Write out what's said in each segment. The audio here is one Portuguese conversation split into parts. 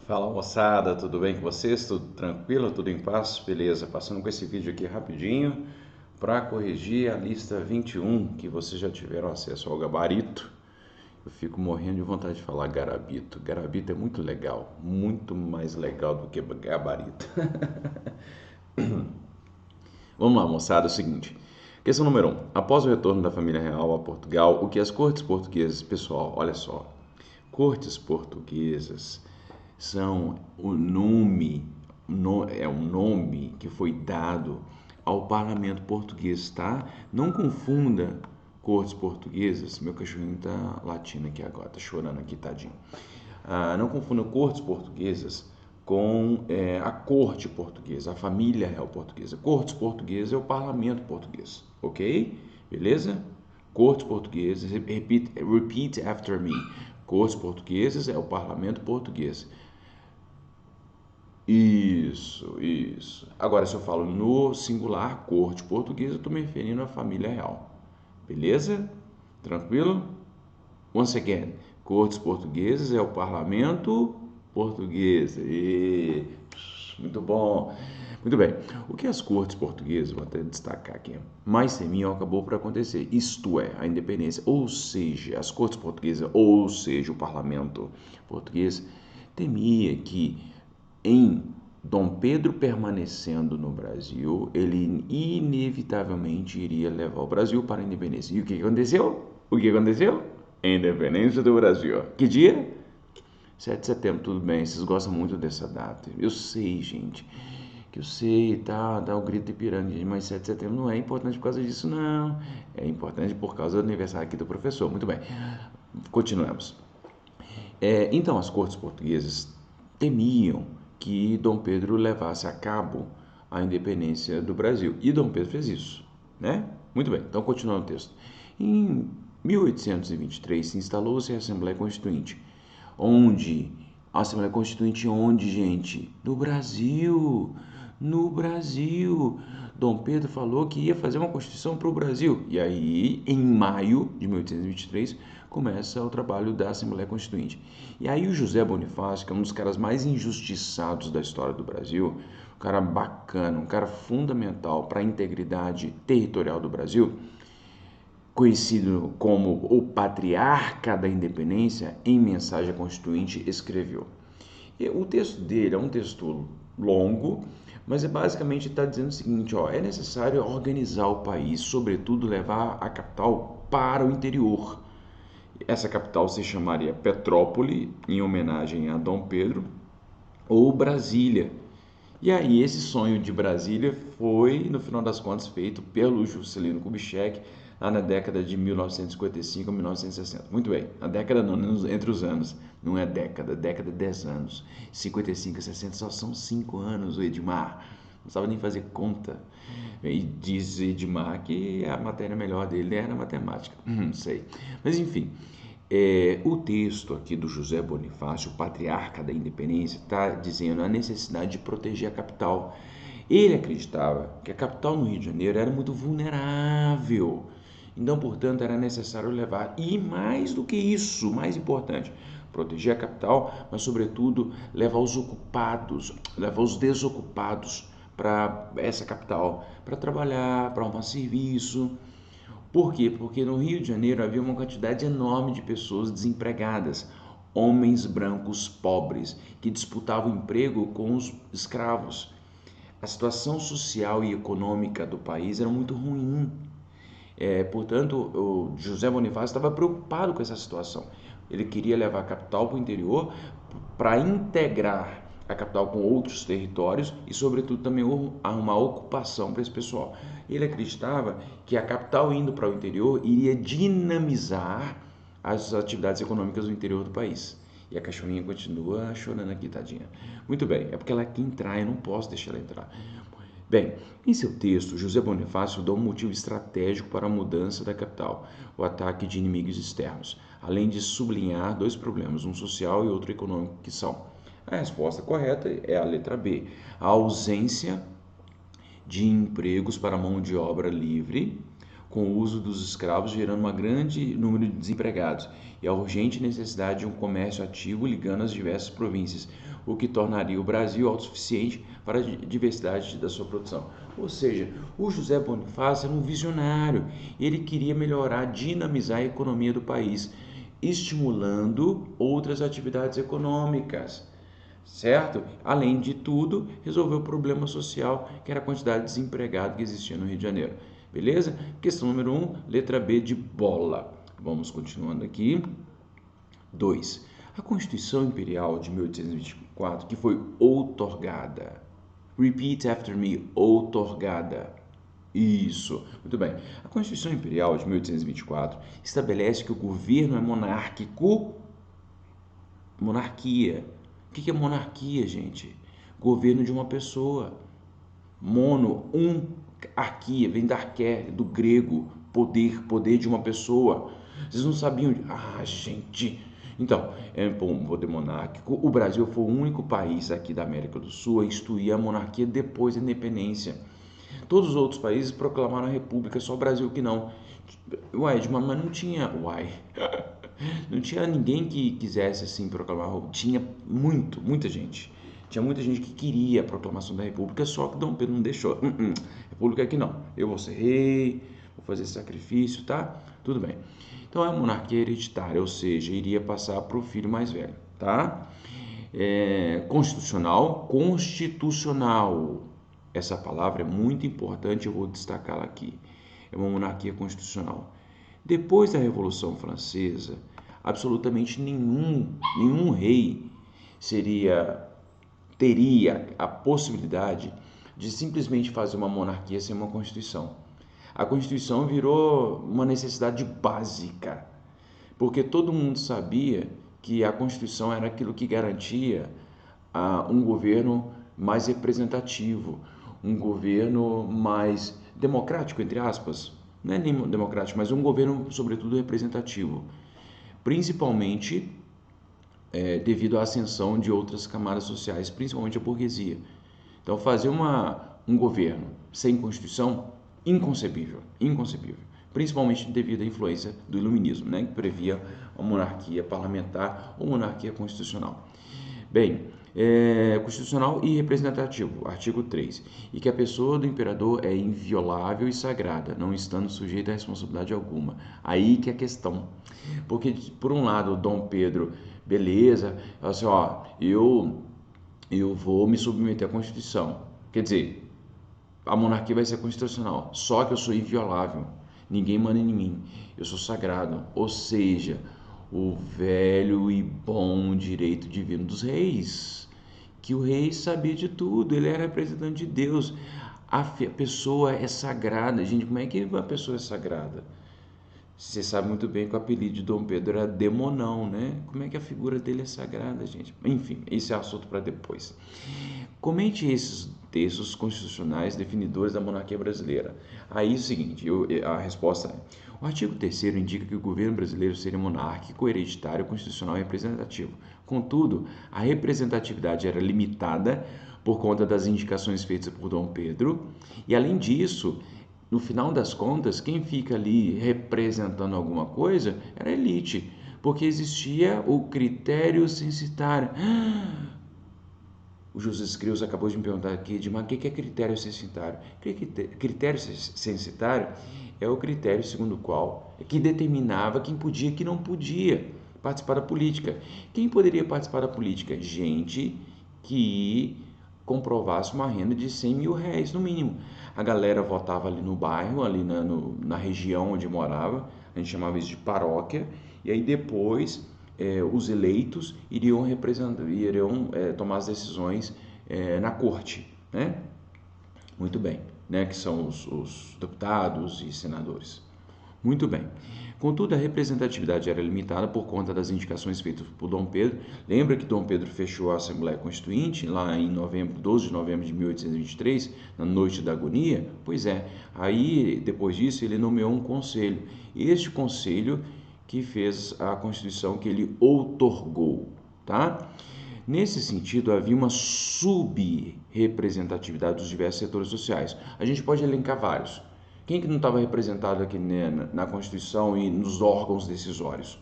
Fala moçada, tudo bem com vocês? Tudo tranquilo? Tudo em paz? Beleza, passando com esse vídeo aqui rapidinho para corrigir a lista 21 que vocês já tiveram acesso ao gabarito. Eu fico morrendo de vontade de falar garabito. Garabito é muito legal, muito mais legal do que gabarito. Vamos lá, moçada, é o seguinte. Questão número 1. Após o retorno da família real a Portugal, o que as cortes portuguesas, pessoal, olha só, cortes portuguesas são o nome, é um nome que foi dado ao parlamento português, tá? Não confunda cortes portuguesas, meu cachorrinho tá latindo aqui agora, tá chorando aqui, tadinho. Não confunda cortes portuguesas com a corte portuguesa, a família real portuguesa. Cortes portuguesas é o parlamento português, ok? Beleza? Cortes portuguesas, repeat after me. Cortes portuguesas é o parlamento português. Isso. Agora, se eu falo no singular, corte portuguesa, eu estou me referindo à família real. Beleza? Tranquilo? Once again, cortes portuguesas é o parlamento português. Muito bom. Muito bem. O que as cortes portuguesas, vou até destacar aqui, mais temiam acabou por acontecer. Isto é, a independência, ou seja, as cortes portuguesas, ou seja, o parlamento português, temia que em Dom Pedro permanecendo no Brasil, ele inevitavelmente iria levar o Brasil para a independência. E o que aconteceu? O que aconteceu? A independência do Brasil. Que dia? 7 de setembro, tudo bem. Vocês gostam muito dessa data. Eu sei, gente. Que eu sei, tá? Dá o grito de piranga, gente. Mas 7 de setembro não é importante por causa disso, não. É importante por causa do aniversário aqui do professor. Muito bem. Continuamos. Então, as cortes portuguesas temiam que Dom Pedro levasse a cabo a independência do Brasil. E Dom Pedro fez isso, né? Muito bem, então continuando o texto. Em 1823 se instalou-se a Assembleia Constituinte, onde a Assembleia Constituinte onde, gente? No Brasil. No Brasil. Dom Pedro falou que ia fazer uma Constituição para o Brasil. E aí, em maio de 1823, começa o trabalho da Assembleia Constituinte. E aí o José Bonifácio, que é um dos caras mais injustiçados da história do Brasil, um cara bacana, um cara fundamental para a integridade territorial do Brasil, conhecido como o Patriarca da Independência, em mensagem constituinte escreveu. E o texto dele é um texto longo, mas basicamente está dizendo o seguinte, ó, é necessário organizar o país, sobretudo levar a capital para o interior. Essa capital se chamaria Petrópole, em homenagem a Dom Pedro, ou Brasília. E aí esse sonho de Brasília foi, no final das contas, feito pelo Juscelino Kubitschek lá na década de 1955 a 1960. Muito bem, a década não, entre os anos, não é década, década é 10 anos. 55 e 60 só são 5 anos, o Edmar. Não sabe nem fazer conta. E diz Edmar que a matéria melhor dele era matemática. Não sei. Mas enfim, o texto aqui do José Bonifácio, o patriarca da independência, está dizendo a necessidade de proteger a capital. Ele acreditava que a capital no Rio de Janeiro era muito vulnerável. Então, portanto, era necessário levar. E mais do que isso, mais importante, proteger a capital, mas, sobretudo, levar os ocupados, levar os desocupados para essa capital, para trabalhar, para arrumar serviço. Por quê? Porque no Rio de Janeiro havia uma quantidade enorme de pessoas desempregadas, homens brancos pobres, que disputavam emprego com os escravos. A situação social e econômica do país era muito ruim. Portanto, o José Bonifácio estava preocupado com essa situação. Ele queria levar a capital para o interior para integrar a capital com outros territórios e, sobretudo, também arrumar ocupação para esse pessoal. Ele acreditava que a capital indo para o interior iria dinamizar as atividades econômicas do interior do país. E a cachorrinha continua chorando aqui, tadinha. Muito bem, é porque ela quer entrar, eu não posso deixar ela entrar. Bem, em seu texto, José Bonifácio dá um motivo estratégico para a mudança da capital, o ataque de inimigos externos, além de sublinhar dois problemas, um social e outro econômico, que são: a resposta correta é a letra B, a ausência de empregos para mão de obra livre, com o uso dos escravos, gerando um grande número de desempregados e a urgente necessidade de um comércio ativo ligando as diversas províncias, o que tornaria o Brasil autossuficiente para a diversidade da sua produção. Ou seja, o José Bonifácio era um visionário, ele queria melhorar, dinamizar a economia do país, estimulando outras atividades econômicas, certo? Além de tudo, resolveu o problema social, que era a quantidade de desempregado que existia no Rio de Janeiro. Beleza? Questão número 1, letra B de bola. Vamos continuando aqui. 2. A Constituição Imperial de 1824, que foi outorgada. Repeat after me, outorgada. Isso, muito bem. A Constituição Imperial de 1824 estabelece que o governo é monárquico. Monarquia. O que é monarquia, gente? Governo de uma pessoa. Mono, arquia, vem da arqué, do grego, poder, poder de uma pessoa. Vocês não sabiam? Gente. Então, é um poder monárquico. O Brasil foi o único país aqui da América do Sul a instituir a monarquia depois da independência. Todos os outros países proclamaram a república, só o Brasil que não. Mas não tinha. Não tinha ninguém que quisesse assim proclamar. Tinha muita gente. Tinha muita gente que queria a proclamação da república, só que Dom Pedro não deixou. República aqui não. Eu vou ser rei, vou fazer sacrifício, tá? Tudo bem. Então é a monarquia hereditária, ou seja, iria passar para o filho mais velho, tá? Constitucional. Essa palavra é muito importante, eu vou destacá-la aqui. É uma monarquia constitucional. Depois da Revolução Francesa, absolutamente nenhum rei teria a possibilidade de simplesmente fazer uma monarquia sem uma Constituição. A Constituição virou uma necessidade básica, porque todo mundo sabia que a Constituição era aquilo que garantia um governo mais representativo, um governo mais democrático, entre aspas. Não é nem democrático, mas um governo, sobretudo, representativo. Principalmente devido à ascensão de outras camadas sociais, principalmente a burguesia. Então, fazer um governo sem Constituição, inconcebível. Principalmente devido à influência do Iluminismo, né, que previa a monarquia parlamentar ou monarquia constitucional. Bem, constitucional e representativo, artigo 3, e que a pessoa do imperador é inviolável e sagrada, não estando sujeita a responsabilidade alguma. Aí que é a questão. Porque, por um lado, Dom Pedro, beleza, assim, eu vou me submeter à Constituição. Quer dizer, a monarquia vai ser constitucional, só que eu sou inviolável, ninguém manda em mim, eu sou sagrado, ou seja, o velho e bom direito divino dos reis, que o rei sabia de tudo, ele era representante de Deus, a pessoa é sagrada. Gente, como é que uma pessoa é sagrada? Você sabe muito bem que o apelido de Dom Pedro era Demonão, né? Como é que a figura dele é sagrada, gente? Enfim, esse é assunto para depois. Comente esses textos constitucionais definidores da monarquia brasileira. Aí é o seguinte, a resposta é: o artigo 3º indica que o governo brasileiro seria monárquico, hereditário, constitucional e representativo. Contudo, a representatividade era limitada por conta das indicações feitas por Dom Pedro, e além disso, no final das contas, quem fica ali representando alguma coisa era a elite, porque existia o critério censitário. O José Scrius acabou de me perguntar aqui, mas o que é critério censitário? Critério censitário é o critério segundo o qual que determinava quem podia e quem não podia participar da política. Quem poderia participar da política? Gente que comprovasse uma renda de 100 mil reais no mínimo. A galera votava ali no bairro, ali na região onde morava, a gente chamava isso de paróquia, e aí depois os eleitos iriam tomar as decisões na corte, né? Muito bem, né? Que são os deputados e senadores. Muito bem. Contudo, a representatividade era limitada por conta das indicações feitas por Dom Pedro. Lembra que Dom Pedro fechou a Assembleia Constituinte lá em 12 de novembro de 1823, na Noite da Agonia? Pois é. Aí, depois disso, ele nomeou um conselho. Este conselho que fez a Constituição que ele outorgou, tá? Nesse sentido, havia uma subrepresentatividade dos diversos setores sociais. A gente pode elencar vários. Quem que não estava representado aqui, né, na Constituição e nos órgãos decisórios?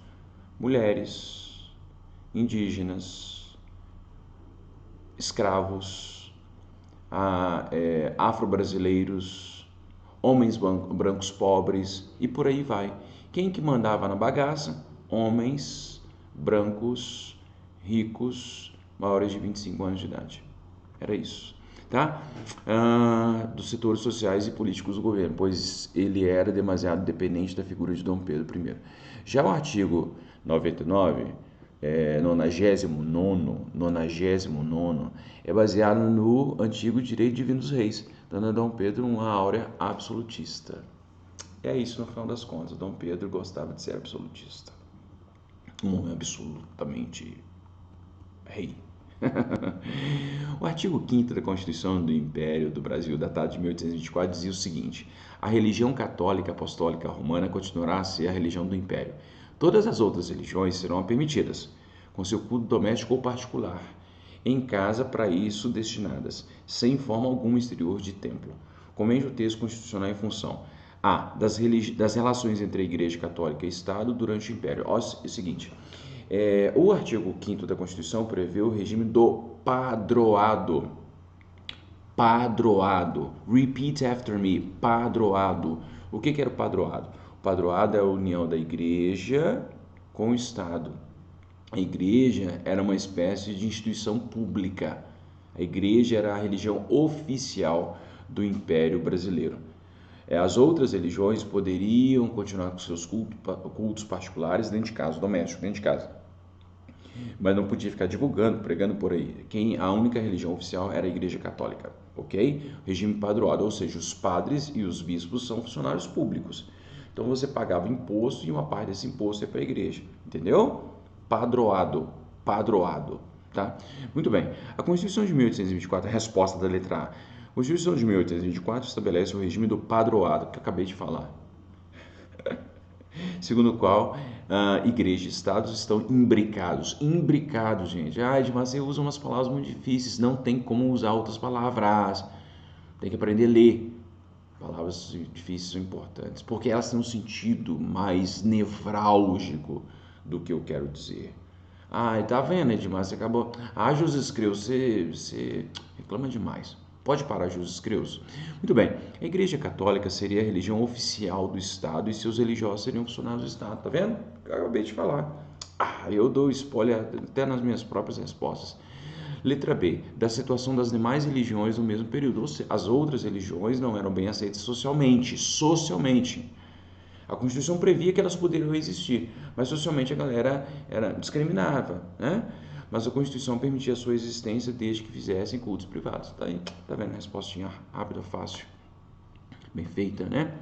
Mulheres, indígenas, escravos, afro-brasileiros, homens brancos pobres e por aí vai. Quem que mandava na bagaça? Homens brancos, ricos, maiores de 25 anos de idade. Era isso, tá? Dos setores sociais e políticos do governo, pois ele era demasiado dependente da figura de Dom Pedro I. Já o artigo 99, 99, é baseado no antigo direito divino dos reis, dando a Dom Pedro uma áurea absolutista. É isso no final das contas, Dom Pedro gostava de ser absolutista. Um homem absolutamente rei. O artigo 5º da Constituição do Império do Brasil, datado de 1824, dizia o seguinte: a religião católica apostólica romana continuará a ser a religião do Império. Todas as outras religiões serão permitidas, com seu culto doméstico ou particular, em casa para isso destinadas, sem forma alguma exterior de templo. Comente o texto constitucional em função das relações entre a Igreja Católica e Estado durante o Império. Olha o seguinte, o artigo 5º da Constituição prevê o regime do padroado. Padroado. Repeat after me. Padroado. O que era o padroado? O padroado é a união da Igreja com o Estado. A Igreja era uma espécie de instituição pública. A Igreja era a religião oficial do Império Brasileiro. As outras religiões poderiam continuar com seus cultos particulares dentro de casa, doméstico, dentro de casa. Mas não podia ficar divulgando, pregando por aí. A única religião oficial era a Igreja Católica, ok? Regime padroado, ou seja, os padres e os bispos são funcionários públicos. Então você pagava imposto e uma parte desse imposto é para a igreja, entendeu? Padroado, tá? Muito bem. A Constituição de 1824, a resposta da letra A. A Constituição de 1824 estabelece o regime do padroado, que eu acabei de falar. Segundo o qual igreja e estados estão imbricados. Imbricados, gente. Edmar, você usa umas palavras muito difíceis, não tem como usar outras palavras. Tem que aprender a ler. Palavras difíceis são importantes, porque elas têm um sentido mais nevrálgico do que eu quero dizer. Tá vendo, Edmar? Você acabou. Jesus Creus, você reclama demais. Pode parar, Jesus Creus. Muito bem. A Igreja Católica seria a religião oficial do Estado e seus religiosos seriam funcionários do Estado. Tá vendo? Eu acabei de falar. Eu dou spoiler até nas minhas próprias respostas. Letra B. Da situação das demais religiões no mesmo período. As outras religiões não eram bem aceitas socialmente. A Constituição previa que elas poderiam existir, mas socialmente a galera discriminava, né? Mas a Constituição permitia a sua existência desde que fizessem cultos privados. Tá aí, tá vendo? A respostinha rápida, fácil, bem feita, né?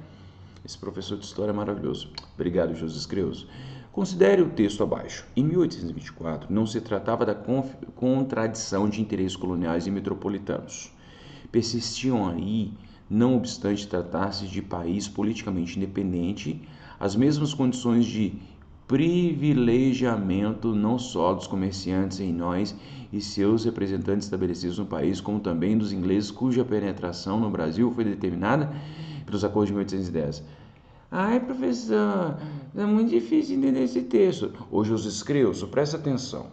Esse professor de história é maravilhoso. Obrigado, José Creus. Considere o texto abaixo. Em 1824, não se tratava da contradição de interesses coloniais e metropolitanos. Persistiam aí, não obstante tratar-se de país politicamente independente, as mesmas condições de privilegiamento não só dos comerciantes em nós e seus representantes estabelecidos no país, como também dos ingleses cuja penetração no Brasil foi determinada pelos acordos de 1810. Professor, é muito difícil entender esse texto. Ô, José Creus, presta atenção.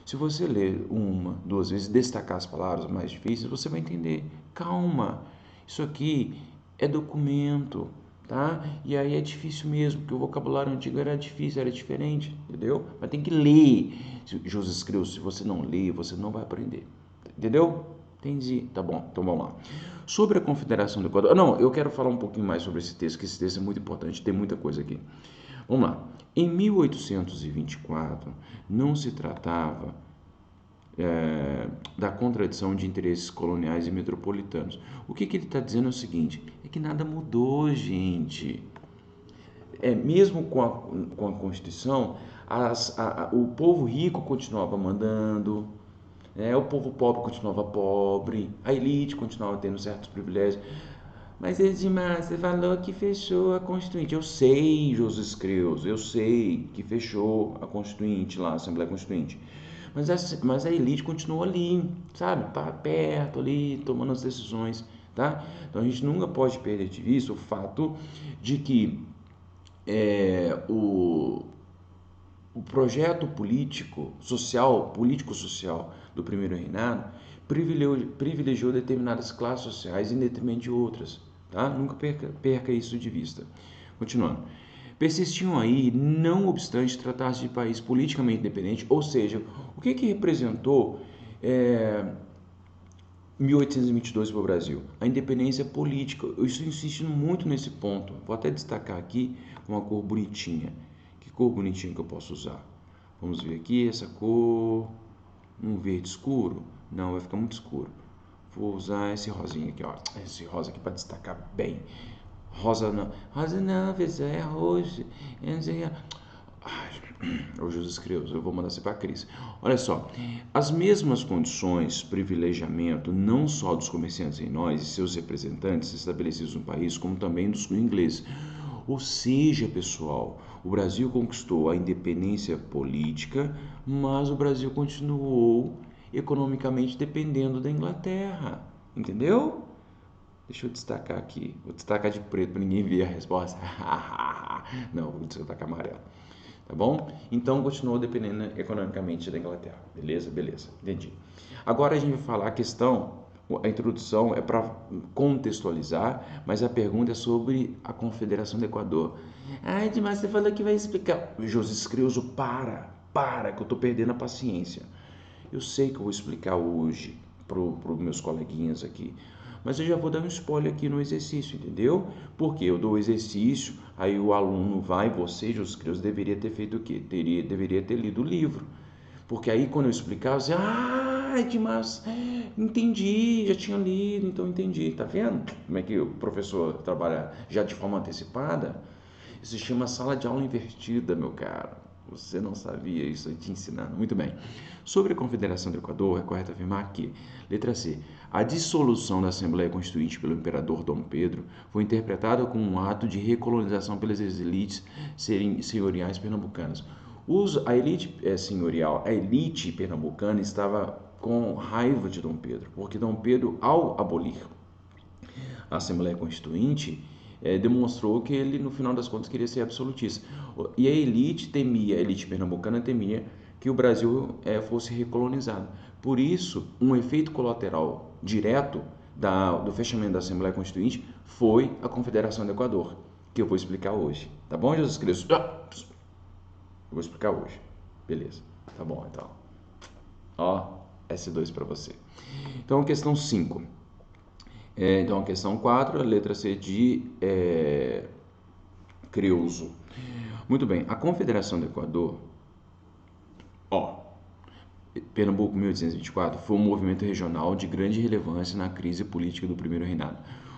Se você ler uma, duas vezes e destacar as palavras mais difíceis, você vai entender. Calma, isso aqui é documento, tá? E aí é difícil mesmo, porque o vocabulário antigo era difícil, era diferente, entendeu? Mas tem que ler. José Creus, se você não ler, você não vai aprender, entendeu? Entendi, tá bom, então vamos lá. Sobre a Confederação do Equador. Não, eu quero falar um pouquinho mais sobre esse texto, que esse texto é muito importante, tem muita coisa aqui. Vamos lá. Em 1824, não se tratava da contradição de interesses coloniais e metropolitanos. O que ele está dizendo é o seguinte, é que nada mudou, gente. Mesmo com a Constituição, o povo rico continuava mandando, o povo pobre continuava pobre, a elite continuava tendo certos privilégios. Mas, Edmar, você falou que fechou a Constituinte. Eu sei, José Creus, eu sei que fechou a Constituinte lá, a Assembleia Constituinte. Mas a elite continuou ali, sabe? Perto ali, tomando as decisões. tá? Então a gente nunca pode perder de vista o fato de que o projeto político-social do primeiro reinado privilegiou determinadas classes sociais em detrimento de outras, tá? Nunca perca isso de vista. Continuando. Persistiam aí, não obstante tratar-se de país politicamente independente, ou seja, o que representou 1822 para o Brasil? A independência política. Eu estou insistindo muito nesse ponto. Vou até destacar aqui uma cor bonitinha. Que cor bonitinha que eu posso usar? Vamos ver aqui, essa cor, um verde escuro? Não, vai ficar muito escuro. Vou usar esse rosinha aqui, ó. Esse rosa aqui para destacar bem. Rosa não, é roxo. Ô Jesus Cristo, eu vou mandar você para a Cris. Olha só, as mesmas condições, privilegiamento, não só dos comerciantes em nós e seus representantes estabelecidos no país, como também dos ingleses. Ou seja, pessoal, o Brasil conquistou a independência política, mas o Brasil continuou economicamente dependendo da Inglaterra. Entendeu? Deixa eu destacar aqui. Vou destacar de preto para ninguém ver a resposta. Não, vou destacar amarelo. Tá bom? Então, continuou dependendo economicamente da Inglaterra. Beleza? Beleza. Entendi. Agora a gente vai falar a questão, a introdução é para contextualizar, mas a pergunta é sobre a Confederação do Equador. Ai, Dimas, você falou que vai explicar. José Creuso, para, que eu estou perdendo a paciência. Eu sei que eu vou explicar hoje para os meus coleguinhas aqui, mas eu já vou dar um spoiler aqui no exercício, entendeu? Porque eu dou o exercício, aí o aluno vai, você, José Creuso, deveria ter feito o quê? Deveria ter lido o livro. Porque aí quando eu explicar, você, mas entendi, já tinha lido, então entendi. Tá vendo como é que o professor trabalha já de forma antecipada? Isso se chama sala de aula invertida, meu caro. Você não sabia isso, eu te ensinando. Muito bem. Sobre a Confederação do Equador, é correto afirmar que, letra C, a dissolução da Assembleia Constituinte pelo imperador Dom Pedro foi interpretada como um ato de recolonização pelas elites senhoriais pernambucanas. A elite senhorial, a elite pernambucana estava com raiva de Dom Pedro, porque Dom Pedro, ao abolir a Assembleia Constituinte, demonstrou que ele, no final das contas, queria ser absolutista. E a elite pernambucana temia que o Brasil fosse recolonizado. Por isso, um efeito colateral direto do fechamento da Assembleia Constituinte foi a Confederação do Equador, que eu vou explicar hoje. Tá bom, Jesus Cristo? Eu vou explicar hoje. Beleza. Tá bom, então. Ó, S2 para você. Então, questão 5. Então, a questão 4, a letra C de Creuso. Muito bem. A Confederação do Equador, Pernambuco 1824, foi um movimento regional de grande relevância na crise política do primeiro reinado.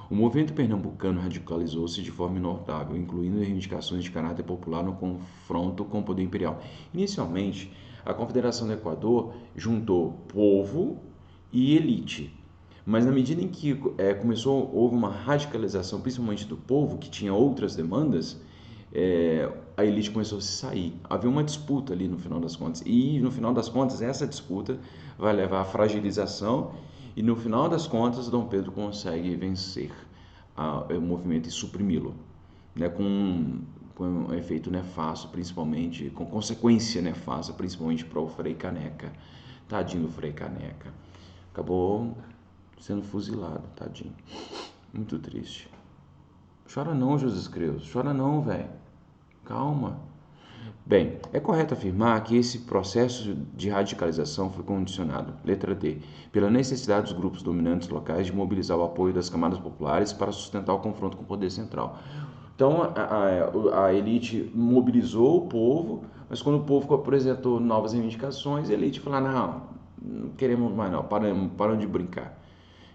O movimento pernambucano radicalizou-se de forma notável, incluindo reivindicações de caráter popular no confronto com o poder imperial. Inicialmente, a Confederação do Equador juntou povo e elite, mas na medida em que houve uma radicalização, principalmente do povo, que tinha outras demandas, a elite começou a se sair. Havia uma disputa ali no final das contas. E no final das contas, essa disputa vai levar à fragilização e no final das contas, Dom Pedro consegue vencer o movimento e suprimi-lo, né, com um efeito nefasto, principalmente, com consequência nefasta, principalmente para o Frei Caneca. Tadinho do Frei Caneca. Acabou sendo fuzilado, tadinho. Muito triste. Chora não, Jesus Cristo. Chora não, velho. Calma. Bem, é correto afirmar que esse processo de radicalização foi condicionado, letra D, pela necessidade dos grupos dominantes locais de mobilizar o apoio das camadas populares para sustentar o confronto com o poder central. Então, a elite mobilizou o povo, mas quando o povo apresentou novas reivindicações, a elite falou, não queremos mais não, paramos de brincar.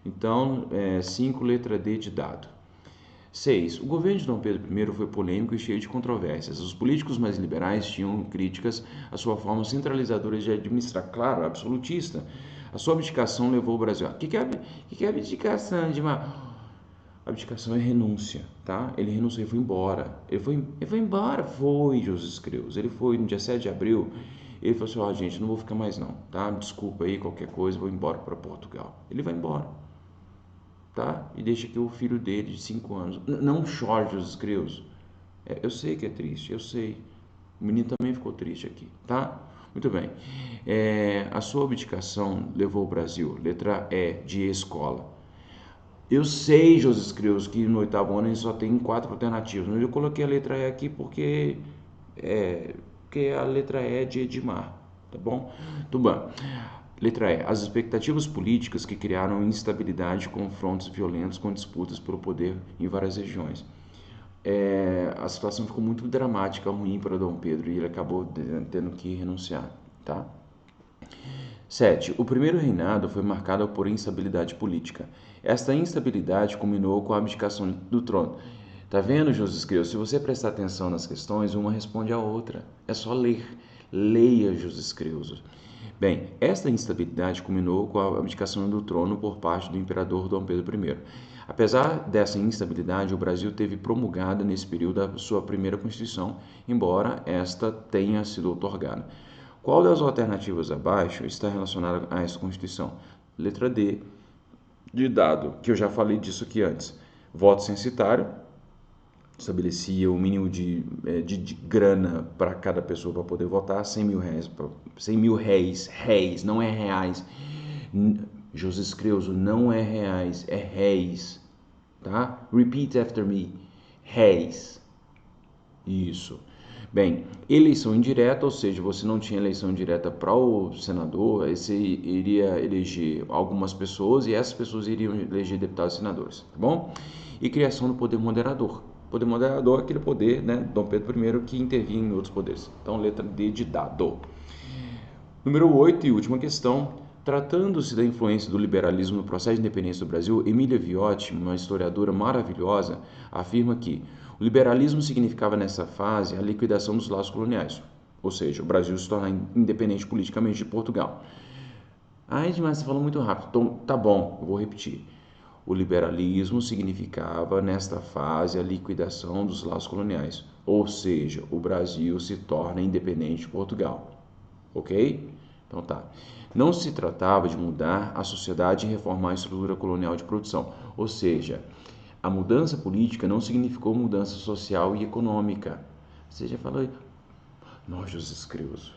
Então, 5, letra D de dado. 6. O governo de Dom Pedro I foi polêmico e cheio de controvérsias. Os políticos mais liberais tinham críticas à sua forma centralizadora de administrar, claro, absolutista. A sua abdicação levou o Brasil. O que é abdicação, Edmar? Abdicação é renúncia, tá? Ele renunciou e foi embora. Ele foi embora, Jesus Creuso. Ele foi no dia 7 de abril. Ele falou assim: gente, não vou ficar mais não, tá? Desculpa aí, qualquer coisa, vou embora para Portugal. Ele vai embora. tá? E deixa aqui o filho dele de 5 anos. Não chore, José Creus. Eu sei que é triste, eu sei. O menino também ficou triste aqui, tá? Muito bem. A sua abdicação levou o Brasil, letra E, de escola. Eu sei, José Creus, que no 8º ano a gente só tem 4 alternativas, mas eu coloquei a letra E aqui porque a letra E é de Edmar, tá bom? Tudo bem. Letra E. As expectativas políticas que criaram instabilidade, confrontos violentos com disputas pelo poder em várias regiões. A situação ficou muito dramática, ruim para Dom Pedro e ele acabou tendo que renunciar, tá? 7. O primeiro reinado foi marcado por instabilidade política. Esta instabilidade culminou com a abdicação do trono. Tá vendo, José Creus? Se você prestar atenção nas questões, uma responde à outra. É só ler. Leia, José Creus. Bem, esta instabilidade culminou com a abdicação do trono por parte do imperador Dom Pedro I. Apesar dessa instabilidade, o Brasil teve promulgada nesse período a sua primeira Constituição, embora esta tenha sido outorgada. Qual das alternativas abaixo está relacionada a essa Constituição? Letra D, de dado, que eu já falei disso aqui antes. Voto censitário, estabelecia o mínimo de grana para cada pessoa para poder votar, 100 mil réis, 100 mil réis, não é reais. José Creuso, não é reais, é réis, tá? Repeat after me, réis. Isso. Bem, eleição indireta, ou seja, você não tinha eleição direta para o senador, você iria eleger algumas pessoas e essas pessoas iriam eleger deputados e senadores, tá bom? E criação do poder moderador. Poder moderador é aquele poder, né, Dom Pedro I, que intervinha em outros poderes. Então, letra D de dado. Número 8 e última questão. Tratando-se da influência do liberalismo no processo de independência do Brasil, Emília Viotti, uma historiadora maravilhosa, afirma que o liberalismo significava nessa fase a liquidação dos laços coloniais, ou seja, o Brasil se tornar independente politicamente de Portugal. Mas você falou muito rápido, então tá bom, eu vou repetir. O liberalismo significava nesta fase a liquidação dos laços coloniais, ou seja, o Brasil se torna independente de Portugal. Ok? Então tá. Não se tratava de mudar a sociedade e reformar a estrutura colonial de produção, ou seja, a mudança política não significou mudança social e econômica. Você já falou, nós os escravos.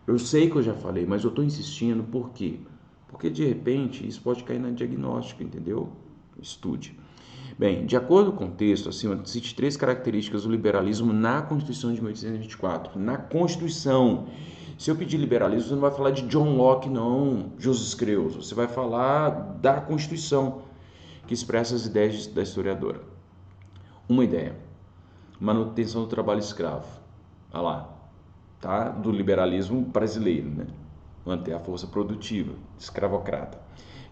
Eu sei que eu já falei, mas eu estou insistindo, por quê? Porque de repente isso pode cair na diagnóstica, entendeu? Estude. Bem, de acordo com o texto, acima, cite 3 características do liberalismo na Constituição de 1824. Na Constituição. Se eu pedir liberalismo, você não vai falar de John Locke, não, José Creuso. Você vai falar da Constituição, que expressa as ideias da historiadora. Uma ideia: manutenção do trabalho escravo. Olha lá, tá? Do liberalismo brasileiro, né? Manter a força produtiva, escravocrata.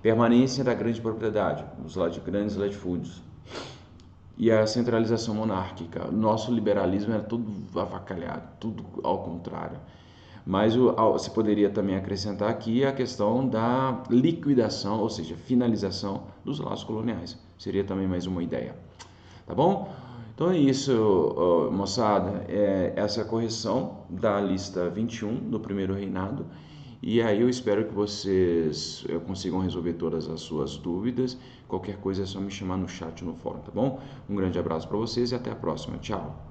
Permanência da grande propriedade, os grandes latifúndios. E a centralização monárquica. Nosso liberalismo era tudo avacalhado, tudo ao contrário. Mas você poderia também acrescentar aqui a questão da liquidação, ou seja, finalização dos laços coloniais. Seria também mais uma ideia. Tá bom? Então é isso, moçada. Essa é a correção da lista 21 do primeiro reinado. E aí eu espero que vocês consigam resolver todas as suas dúvidas. Qualquer coisa é só me chamar no chat, no fórum, tá bom? Um grande abraço para vocês e até a próxima. Tchau!